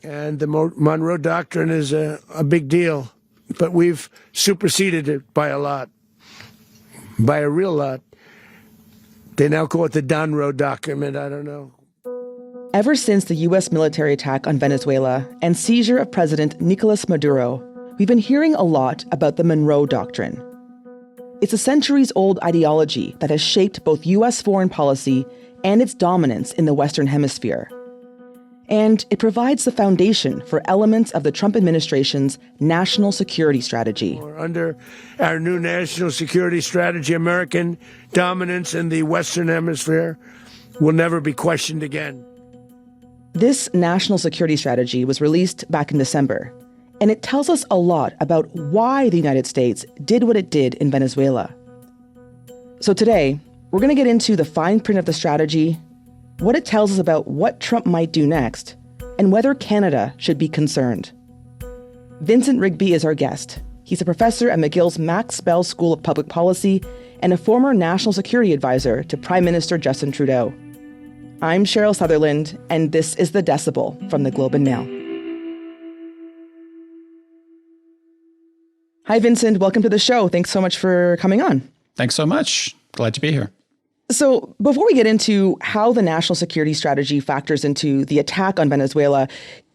And the Monroe Doctrine is a big deal, but we've superseded it by a lot, by a real lot. They now call it the Monroe Document. I don't know. Ever since the U.S. military attack on Venezuela and seizure of President Nicolas Maduro, we've been hearing a lot about the Monroe Doctrine. It's a centuries-old ideology that has shaped both U.S. foreign policy and its dominance in the Western Hemisphere. And it provides the foundation for elements of the Trump administration's national security strategy. Under our new national security strategy, American dominance in the Western Hemisphere will never be questioned again. This national security strategy was released back in December, and it tells us a lot about why the United States did what it did in Venezuela. So today, we're going to get into the fine print of the strategy, what it tells us about what Trump might do next, and whether Canada should be concerned. Vincent Rigby is our guest. He's a professor at McGill's Max Bell School of Public Policy and a former national security advisor to Prime Minister Justin Trudeau. I'm Cheryl Sutherland, and this is the Decibel from the Globe and Mail. Hi, Vincent. Welcome to the show. Thanks so much for coming on. Thanks so much. Glad to be here. So before we get into how the national security strategy factors into the attack on Venezuela,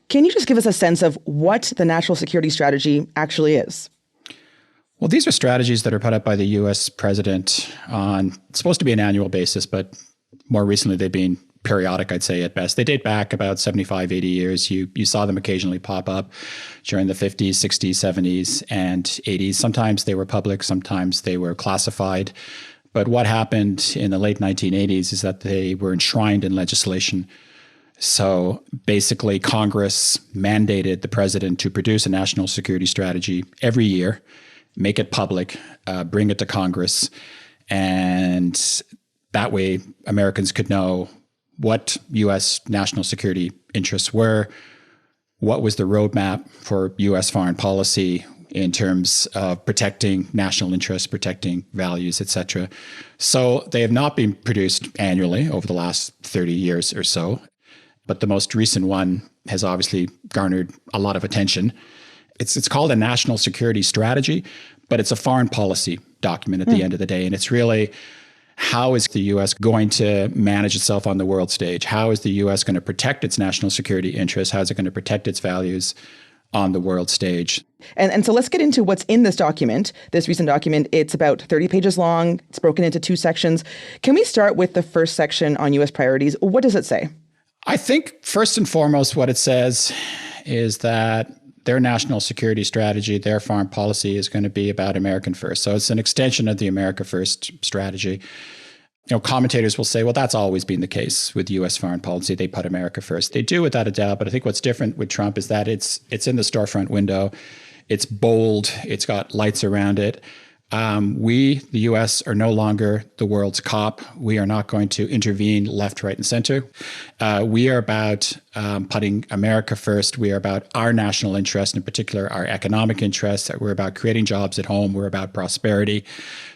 can you just give us a sense of what the national security strategy actually is? Well, these are strategies that are put up by the U.S. president on, it's supposed to be an annual basis, but more recently they've been periodic, I'd say at best. They date back about 75, 80 years. You saw them occasionally pop up during the 50s, 60s, 70s, and 80s. Sometimes they were public, sometimes they were classified. But what happened in the late 1980s is that they were enshrined in legislation. So basically, Congress mandated the president to produce a national security strategy every year, make it public, bring it to Congress, and that way Americans could know what U.S. national security interests were, what was the roadmap for U.S. foreign policy in terms of protecting national interests, protecting values, et cetera. So they have not been produced annually over the last 30 years or so, but the most recent one has obviously garnered a lot of attention. It's called a national security strategy, but it's a foreign policy document at the end of the day. And it's really, how is the U.S. going to manage itself on the world stage? How is the U.S. going to protect its national security interests? How is it going to protect its values on the world stage? And so let's get into what's in this document, this recent document. It's about 30 pages long. It's broken into two sections. Can we start with the first section on U.S. priorities? What does it say? I think first and foremost, what it says is that their national security strategy, their foreign policy is going to be about American first. So it's an extension of the America First strategy. You know, commentators will say, well, that's always been the case with U.S. foreign policy. They put America first. They do without a doubt. But I think what's different with Trump is that it's in the storefront window. It's bold. It's got lights around it. We, the U.S., are no longer the world's cop. We are not going to intervene left, right, and center. We are about putting America first. We are about our national interest, in particular, our economic interests. We're about creating jobs at home. We're about prosperity.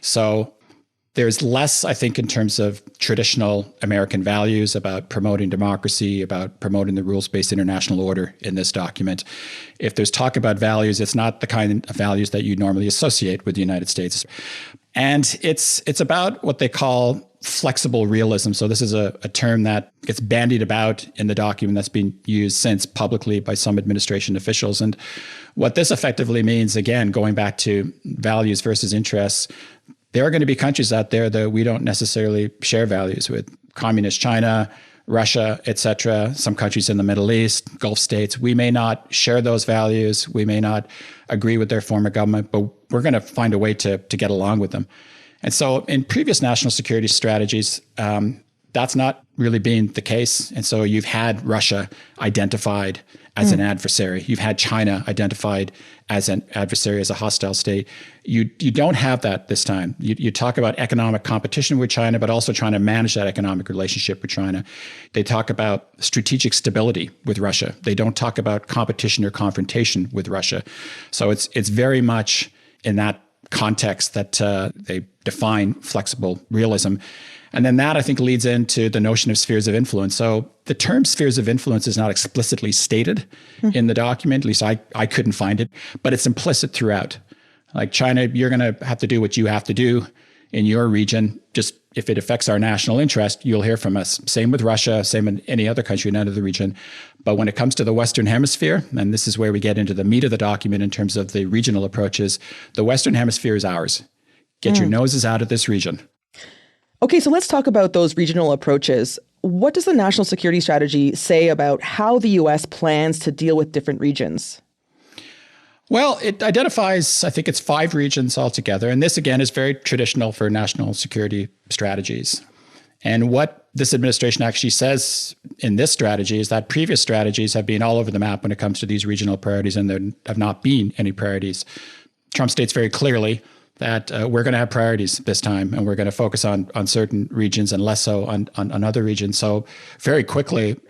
So there's less, I think, in terms of traditional American values about promoting democracy, about promoting the rules-based international order in this document. If there's talk about values, it's not the kind of values that you normally associate with the United States. And it's about what they call flexible realism. So this is a term that gets bandied about in the document that's been used since publicly by some administration officials. And what this effectively means, again, going back to values versus interests, there are going to be countries out there that we don't necessarily share values with. Communist China, Russia, et cetera, some countries in the Middle East, Gulf states. We may not share those values. We may not agree with their form of government, but we're going to find a way to get along with them. And so in previous national security strategies, that's not really been the case. And so you've had Russia identified as an adversary. You've had China identified as an adversary, as a hostile state. You don't have that this time. You talk about economic competition with China, but also trying to manage that economic relationship with China. They talk about strategic stability with Russia. They don't talk about competition or confrontation with Russia. So it's very much in that context that they define flexible realism. And then that, I think, leads into the notion of spheres of influence. So the term spheres of influence is not explicitly stated in the document. At least I couldn't find it, but it's implicit throughout. Like China, you're going to have to do what you have to do in your region. Just if it affects our national interest, you'll hear from us. Same with Russia, same in any other country in another region. But when it comes to the Western Hemisphere, and this is where we get into the meat of the document in terms of the regional approaches, the Western Hemisphere is ours. Get your noses out of this region. Okay, so let's talk about those regional approaches. What does the national security strategy say about how the U.S. plans to deal with different regions? Well, it identifies, I think it's 5 regions altogether. And this, again, is very traditional for national security strategies. And what this administration actually says in this strategy is that previous strategies have been all over the map when it comes to these regional priorities, and there have not been any priorities. Trump states very clearly that we're going to have priorities this time, and we're going to focus on certain regions and less so on other regions. So very quickly,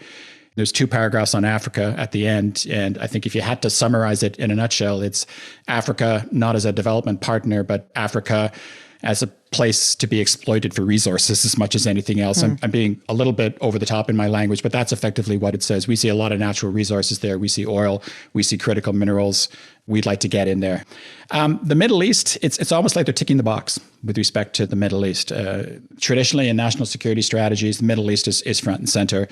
there's 2 paragraphs on Africa at the end. And I think if you had to summarize it in a nutshell, it's Africa not as a development partner, but Africa as a place to be exploited for resources as much as anything else. I'm being a little bit over the top in my language, but that's effectively what it says. We see a lot of natural resources there. We see oil, we see critical minerals. We'd like to get in there. The Middle East, it's almost like they're ticking the box with respect to the Middle East. Traditionally in national security strategies, the Middle East is front and center,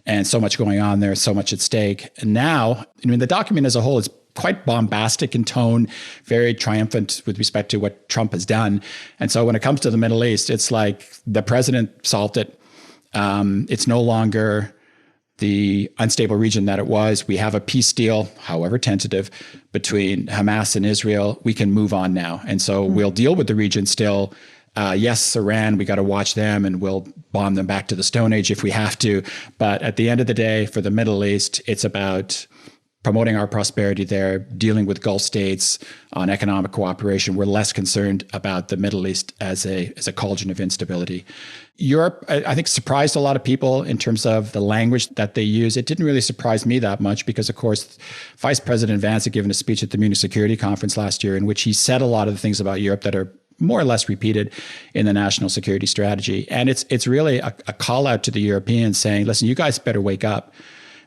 and so much going on there, so much at stake. And now, I mean, the document as a whole is quite bombastic in tone, very triumphant with respect to what Trump has done. And so when it comes to the Middle East, it's like the president solved it. It's no longer the unstable region that it was. We have a peace deal, however tentative, between Hamas and Israel. We can move on now. And so we'll deal with the region still. Yes, Iran, we got to watch them, and we'll bomb them back to the Stone Age if we have to. But at the end of the day, for the Middle East, it's about promoting our prosperity there, dealing with Gulf states on economic cooperation. We're less concerned about the Middle East as a cauldron of instability. Europe, I think, surprised a lot of people in terms of the language that they use. It didn't really surprise me that much because, of course, Vice President Vance had given a speech at the Munich Security Conference last year in which he said a lot of the things about Europe that are more or less repeated in the national security strategy. And it's really a call out to the Europeans saying, listen, you guys better wake up,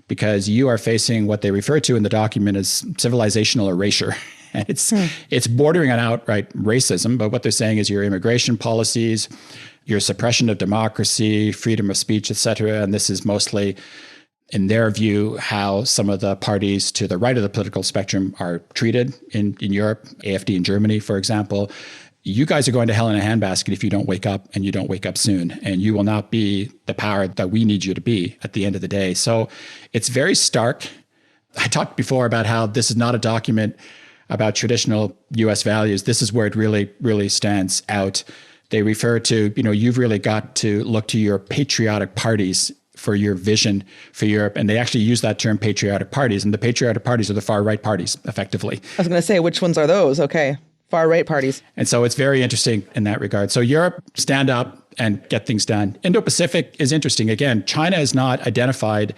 because you are facing what they refer to in the document as civilizational erasure. And it's bordering on outright racism, but what they're saying is your immigration policies, your suppression of democracy, freedom of speech, et cetera. And this is mostly, in their view, how some of the parties to the right of the political spectrum are treated in Europe, AfD in Germany, for example. You guys are going to hell in a handbasket if you don't wake up, and you don't wake up soon. And you will not be the power that we need you to be at the end of the day. So it's very stark. I talked before about how this is not a document about traditional U.S. values. This is where it really, really stands out. They refer to, you've really got to look to your patriotic parties for your vision for Europe. And they actually use that term, patriotic parties. And the patriotic parties are the far right parties, effectively. I was going to say, which ones are those? Okay. Far right parties. And so it's very interesting in that regard. So Europe, stand up and get things done. Indo-Pacific is interesting. Again, China is not identified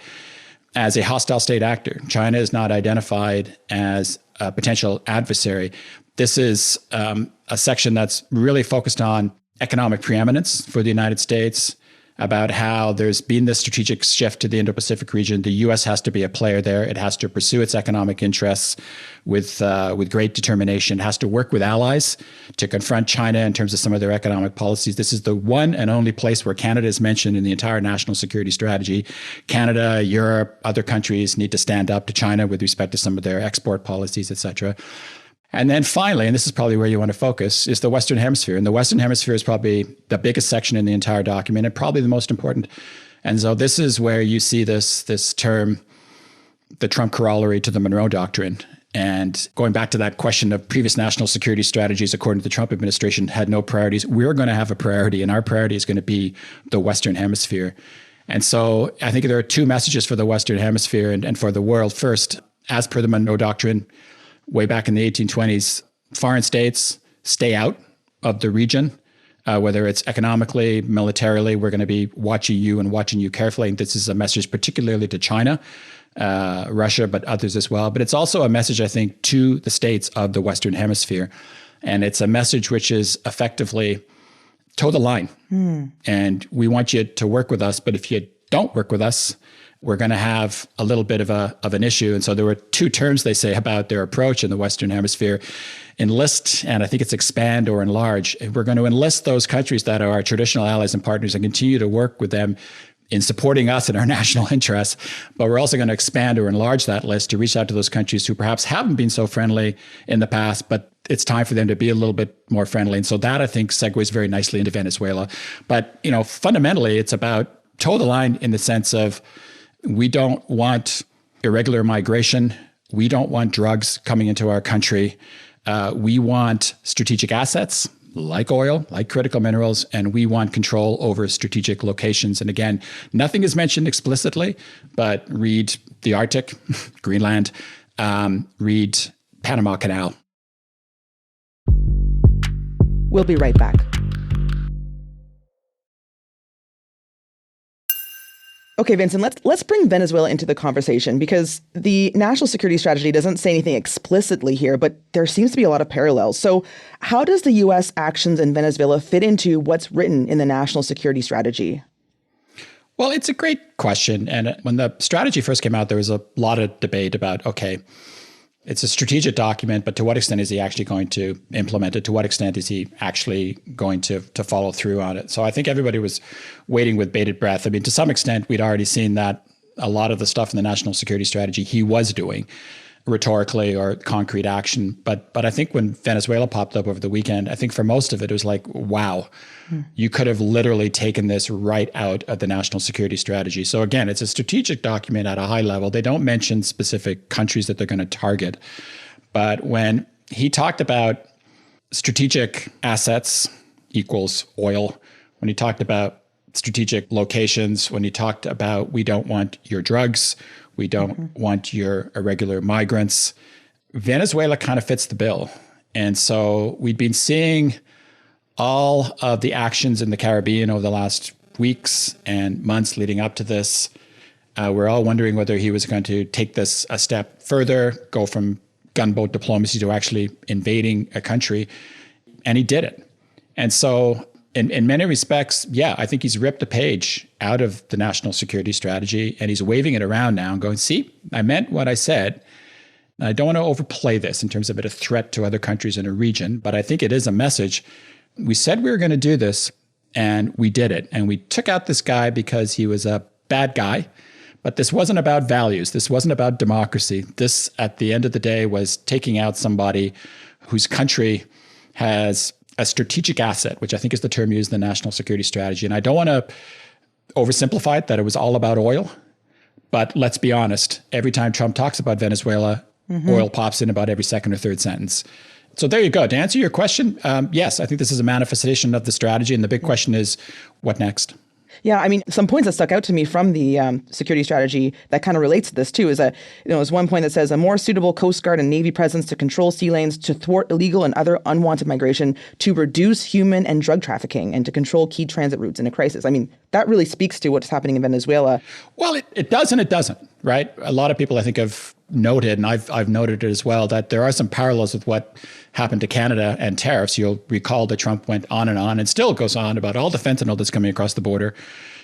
as a hostile state actor. China is not identified as a potential adversary. This is a section that's really focused on economic preeminence for the United States, about how there's been this strategic shift to the Indo-Pacific region. The U.S. has to be a player there. It has to pursue its economic interests with great determination. It has to work with allies to confront China in terms of some of their economic policies. This is the one and only place where Canada is mentioned in the entire national security strategy. Canada, Europe, other countries need to stand up to China with respect to some of their export policies, et cetera. And then finally, and this is probably where you want to focus, is the Western Hemisphere. And the Western Hemisphere is probably the biggest section in the entire document and probably the most important. And so this is where you see this term, the Trump corollary to the Monroe Doctrine. And going back to that question of previous national security strategies, according to the Trump administration, had no priorities. We're going to have a priority, and our priority is going to be the Western Hemisphere. And so I think there are 2 messages for the Western Hemisphere and for the world. First, as per the Monroe Doctrine, way back in the 1820s, foreign states stay out of the region, whether it's economically, militarily. We're going to be watching you and watching you carefully. And this is a message particularly to China, Russia, but others as well. But it's also a message, I think, to the states of the Western Hemisphere. And it's a message which is effectively toe the line. And we want you to work with us. But if you don't work with us, we're going to have a little bit of an issue. And so there were two terms they say about their approach in the Western Hemisphere: enlist, and I think it's expand or enlarge. We're going to enlist those countries that are our traditional allies and partners and continue to work with them in supporting us in our national interests. But we're also going to expand or enlarge that list to reach out to those countries who perhaps haven't been so friendly in the past, but it's time for them to be a little bit more friendly. And so that, I think, segues very nicely into Venezuela. But, fundamentally, it's about toe the line in the sense of we don't want irregular migration. We don't want drugs coming into our country. We want strategic assets like oil, like critical minerals, and we want control over strategic locations. And again, nothing is mentioned explicitly, but read the Arctic, Greenland, read Panama Canal. We'll be right back. Okay, Vincent, let's bring Venezuela into the conversation, because the national security strategy doesn't say anything explicitly here, but there seems to be a lot of parallels. So how does the U.S. actions in Venezuela fit into what's written in the national security strategy? Well, it's a great question. And when the strategy first came out, there was a lot of debate about, okay, it's a strategic document, but to what extent is he actually going to implement it? To what extent is he actually going to follow through on it? So I think everybody was waiting with bated breath. I mean, to some extent, we'd already seen that a lot of the stuff in the national security strategy he was doing rhetorically or concrete action. But I think when Venezuela popped up over the weekend, I think for most of it, it was like, wow, you could have literally taken this right out of the national security strategy. So again, it's a strategic document at a high level. They don't mention specific countries that they're going to target. But when he talked about strategic assets equals oil, when he talked about strategic locations, when he talked about we don't want your drugs, we don't want your irregular migrants, Venezuela kind of fits the bill. And so we'd been seeing all of the actions in the Caribbean over the last weeks and months leading up to this. We're all wondering whether he was going to take this a step further, go from gunboat diplomacy to actually invading a country. And he did it. And so in many respects, yeah, I think he's ripped a page out of the national security strategy, and he's waving it around now and going, see, I meant what I said. I don't want to overplay this in terms of it a threat to other countries in a region, but I think it is a message. We said we were going to do this, and we did it. And we took out this guy because he was a bad guy. But this wasn't about values. This wasn't about democracy. This, at the end of the day, was taking out somebody whose country has a strategic asset, which I think is the term used in the national security strategy. And I don't want to oversimplify it, that it was all about oil. But let's be honest, every time Trump talks about Venezuela, oil pops in about every second or third sentence. So there you go. To answer your question, yes, I think this is a manifestation of the strategy. And the big question is, what next? Yeah, I mean, some points that stuck out to me from the security strategy that kind of relates to this too is there's one point that says a more suitable Coast Guard and Navy presence to control sea lanes, to thwart illegal and other unwanted migration, to reduce human and drug trafficking, and to control key transit routes in a crisis. I mean, that really speaks to what's happening in Venezuela. Well, it does and it doesn't, right? A lot of people, I think, have noted, and I've noted it as well, that there are some parallels with what happened to Canada and tariffs. You'll recall that Trump went on and still goes on about all the fentanyl that's coming across the border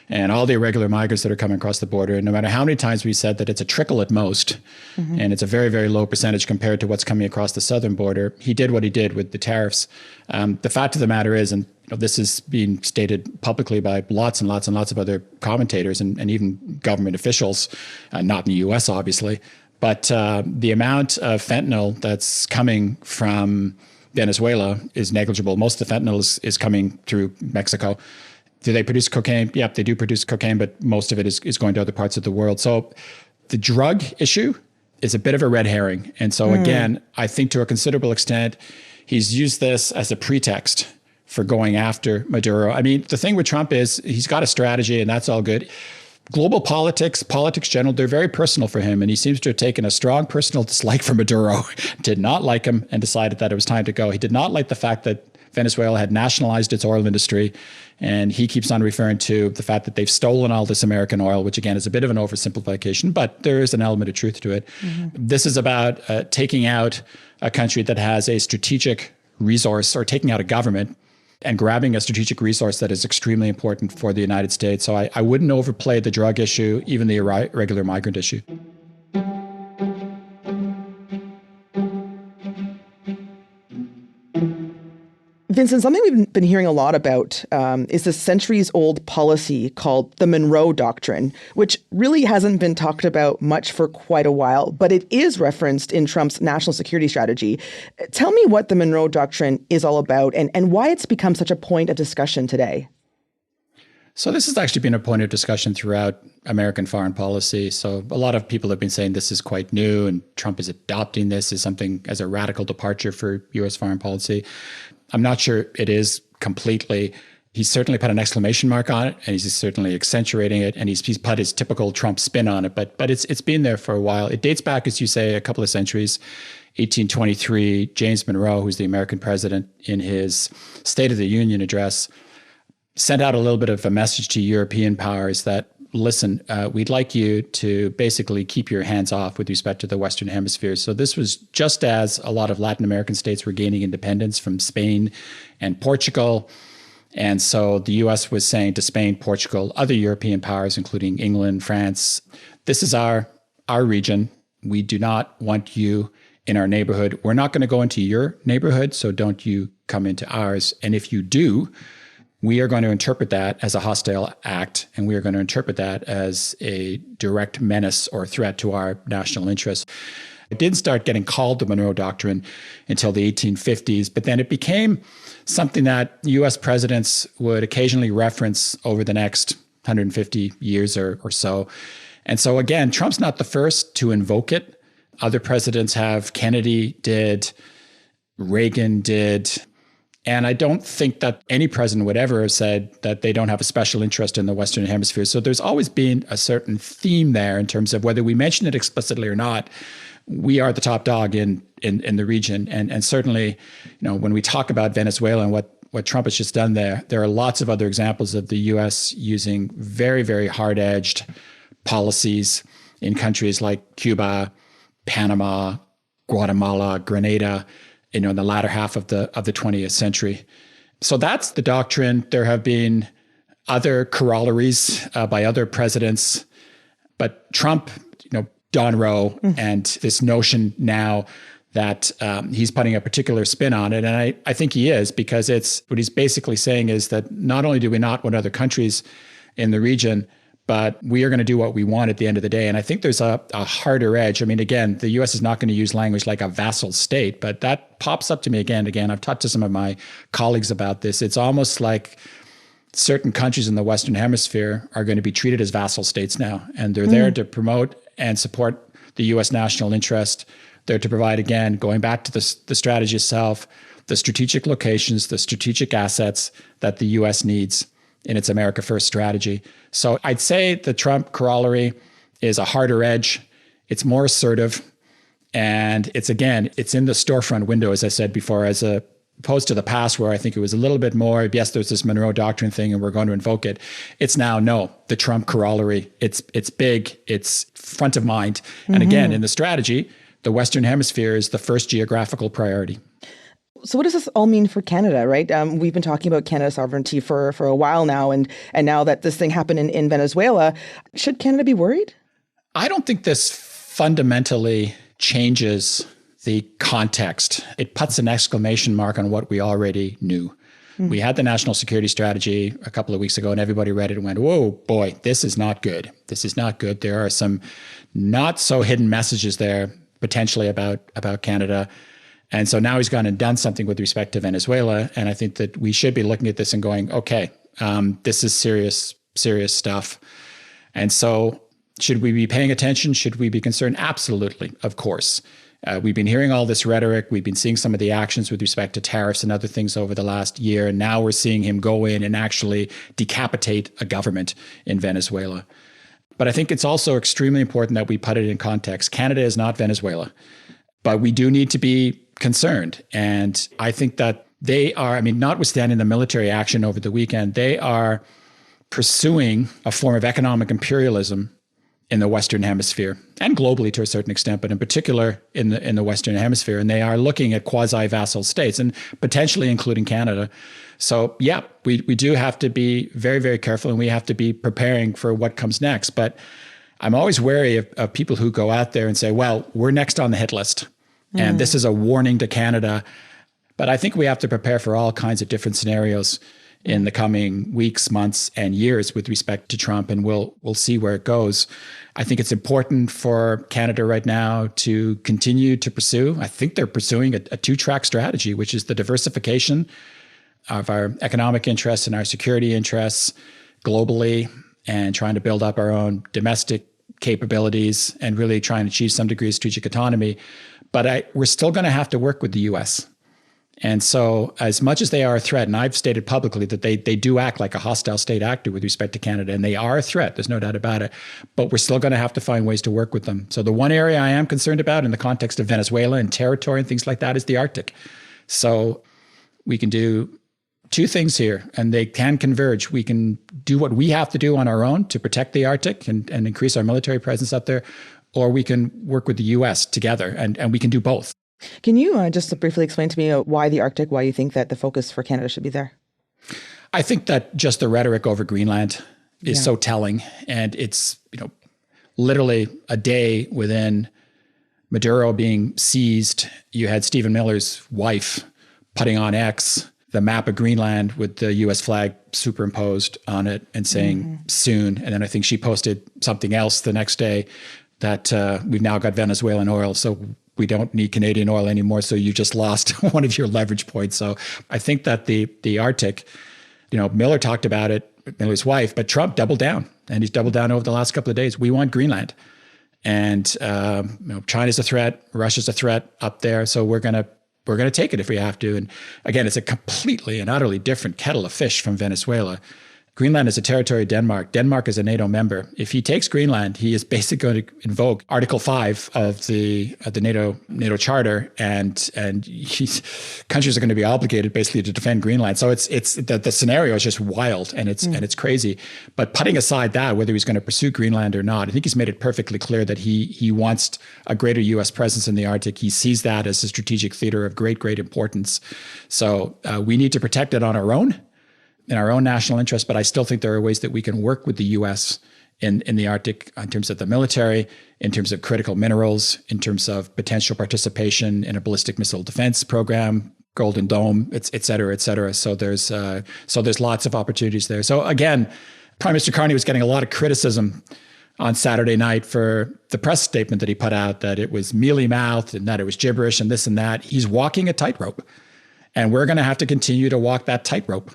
and all the irregular migrants that are coming across the border. And no matter how many times we said that it's a trickle at most, and it's a very, very low percentage compared to what's coming across the southern border, he did what he did with the tariffs. The fact of the matter is, and this is being stated publicly by lots and lots and lots of other commentators and even government officials, not in the U.S., obviously, but the amount of fentanyl that's coming from Venezuela is negligible. Most of the fentanyl is coming through Mexico. Do they produce cocaine? Yep, they do produce cocaine, but most of it is going to other parts of the world. So the drug issue is a bit of a red herring. And so again, I think to a considerable extent, he's used this as a pretext for going after Maduro. I mean, the thing with Trump is he's got a strategy and that's all good. Global politics general, they're very personal for him. And he seems to have taken a strong personal dislike for Maduro, did not like him and decided that it was time to go. He did not like the fact that Venezuela had nationalized its oil industry. And he keeps on referring to the fact that they've stolen all this American oil, which again is a bit of an oversimplification, but there is an element of truth to it. This is about taking out a country that has a strategic resource, or taking out a government and grabbing a strategic resource that is extremely important for the United States. So I wouldn't overplay the drug issue, even the irregular migrant issue. Vincent, something we've been hearing a lot about is this centuries-old policy called the Monroe Doctrine, which really hasn't been talked about much for quite a while, but it is referenced in Trump's national security strategy. Tell me what the Monroe Doctrine is all about and why it's become such a point of discussion today. So this has actually been a point of discussion throughout American foreign policy. So a lot of people have been saying this is quite new and Trump is adopting this as something as a radical departure for U.S. foreign policy. I'm not sure it is completely. He's certainly put an exclamation mark on it, and he's certainly accentuating it, and he's put his typical Trump spin on it. But it's been there for a while. It dates back, as you say, a couple of centuries. 1823, James Monroe, who's the American president, in his State of the Union address, sent out a little bit of a message to European powers that, listen, we'd like you to basically keep your hands off with respect to the Western Hemisphere. So this was just as a lot of Latin American states were gaining independence from Spain and Portugal. And so the U.S. was saying to Spain, Portugal, other European powers, including England, France, this is our region. We do not want you in our neighborhood. We're not going to go into your neighborhood, so don't you come into ours. And if you do, we are going to interpret that as a hostile act, and we are going to interpret that as a direct menace or threat to our national interests. It didn't start getting called the Monroe Doctrine until the 1850s, but then it became something that U.S. presidents would occasionally reference over the next 150 years or so. And so again, Trump's not the first to invoke it. Other presidents have. Kennedy did, Reagan did. And I don't think that any president would ever have said that they don't have a special interest in the Western Hemisphere. So there's always been a certain theme there in terms of whether we mention it explicitly or not. We are the top dog in the region. And certainly, when we talk about Venezuela and what Trump has just done there are lots of other examples of the U.S. using very, very hard-edged policies in countries like Cuba, Panama, Guatemala, Grenada, in the latter half of the 20th century. So that's the doctrine. There have been other corollaries by other presidents, but Trump, Don Rowe, and this notion now that he's putting a particular spin on it. And I think he is, because it's what he's basically saying is that not only do we not want other countries in the region, but we are going to do what we want at the end of the day. And I think there's a harder edge. I mean, again, the U.S. is not going to use language like a vassal state, but that pops up to me again and again. I've talked to some of my colleagues about this. It's almost like certain countries in the Western Hemisphere are going to be treated as vassal states now. And they're there to promote and support the U.S. national interest. They're to provide, again, going back to the strategy itself, the strategic locations, the strategic assets that the U.S. needs in its America First strategy. So I'd say the Trump corollary is a harder edge. It's more assertive. And it's in the storefront window, as I said before, as opposed to the past where I think it was a little bit more, yes, there's this Monroe Doctrine thing and we're going to invoke it. It's now, no, the Trump corollary. It's big, it's front of mind. And again, in the strategy, the Western Hemisphere is the first geographical priority. So what does this all mean for Canada, right? We've been talking about Canada's sovereignty for a while now, and now that this thing happened in Venezuela, should Canada be worried? I don't think this fundamentally changes the context. It puts an exclamation mark on what we already knew. We had the national security strategy a couple of weeks ago, and everybody read it and went, whoa, boy, this is not good. This is not good. There are some not so hidden messages there potentially about Canada. And so now he's gone and done something with respect to Venezuela. And I think that we should be looking at this and going, okay, this is serious stuff. And so should we be paying attention? Should we be concerned? Absolutely, of course. We've been hearing all this rhetoric. We've been seeing some of the actions with respect to tariffs and other things over the last year. And now we're seeing him go in and actually decapitate a government in Venezuela. But I think it's also extremely important that we put it in context. Canada is not Venezuela, but we do need to be concerned. And I think that they are, notwithstanding the military action over the weekend, they are pursuing a form of economic imperialism in the Western Hemisphere and globally to a certain extent, but in particular in the Western Hemisphere. And they are looking at quasi-vassal states and potentially including Canada. So yeah, we do have to be very, very careful, and we have to be preparing for what comes next. But I'm always wary of people who go out there and say, well, we're next on the hit list. And this is a warning to Canada. But I think we have to prepare for all kinds of different scenarios in the coming weeks, months, and years with respect to Trump, and we'll see where it goes. I think it's important for Canada right now to continue to pursue. I think they're pursuing a two-track strategy, which is the diversification of our economic interests and our security interests globally, and trying to build up our own domestic capabilities and really try and achieve some degree of strategic autonomy. But we're still going to have to work with the U.S. And so as much as they are a threat, and I've stated publicly that they do act like a hostile state actor with respect to Canada, and they are a threat, there's no doubt about it, but we're still going to have to find ways to work with them. So the one area I am concerned about in the context of Venezuela and territory and things like that is the Arctic. So we can do two things here, and they can converge. We can do what we have to do on our own to protect the Arctic and increase our military presence up there, or we can work with the U.S. together, and we can do both. Can you just briefly explain to me why the Arctic, why you think that the focus for Canada should be there? I think that just the rhetoric over Greenland is so telling. And it's, literally a day within Maduro being seized, you had Stephen Miller's wife putting on X the map of Greenland with the U.S. flag superimposed on it and saying soon. And then I think she posted something else the next day that we've now got Venezuelan oil. So we don't need Canadian oil anymore. So you just lost one of your leverage points. So I think that the Arctic, Miller talked about it, Miller's wife, but Trump doubled down, and he's doubled down over the last couple of days. We want Greenland, and China's a threat, Russia's a threat up there. So we're gonna take it if we have to. And again, it's a completely and utterly different kettle of fish from Venezuela. Greenland is a territory of Denmark. Denmark is a NATO member. If he takes Greenland, he is basically going to invoke Article 5 of the NATO Charter, and countries are going to be obligated basically to defend Greenland. So it's the scenario is just wild, and it's crazy. But putting aside that, whether he's going to pursue Greenland or not, I think he's made it perfectly clear that he wants a greater U.S. presence in the Arctic. He sees that as a strategic theater of great importance. So we need to protect it on our own, in our own national interest, but I still think there are ways that we can work with the U.S. in the Arctic in terms of the military, in terms of critical minerals, in terms of potential participation in a ballistic missile defense program, Golden Dome, et cetera, et cetera. So there's lots of opportunities there. So again, Prime Minister Carney was getting a lot of criticism on Saturday night for the press statement that he put out, that it was mealy-mouthed and that it was gibberish and this and that. He's walking a tightrope, and we're going to have to continue to walk that tightrope.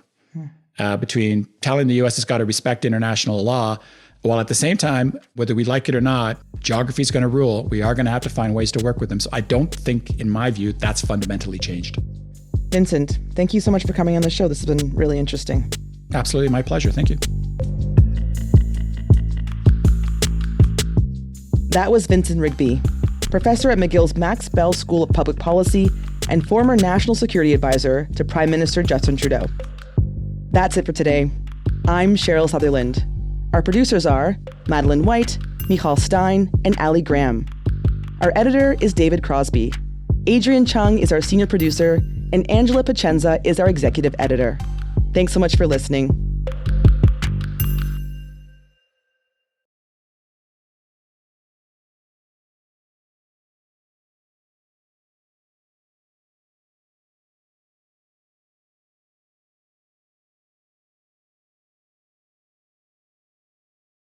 Between telling the U.S. has got to respect international law, while at the same time, whether we like it or not, geography is going to rule. We are going to have to find ways to work with them. So I don't think, in my view, that's fundamentally changed. Vincent, thank you so much for coming on the show. This has been really interesting. Absolutely, my pleasure. Thank you. That was Vincent Rigby, professor at McGill's Max Bell School of Public Policy and former National Security Advisor to Prime Minister Justin Trudeau. That's it for today. I'm Cheryl Sutherland. Our producers are Madeline White, Michal Stein, and Ali Graham. Our editor is David Crosby. Adrian Chung is our senior producer, and Angela Pacenza is our executive editor. Thanks so much for listening.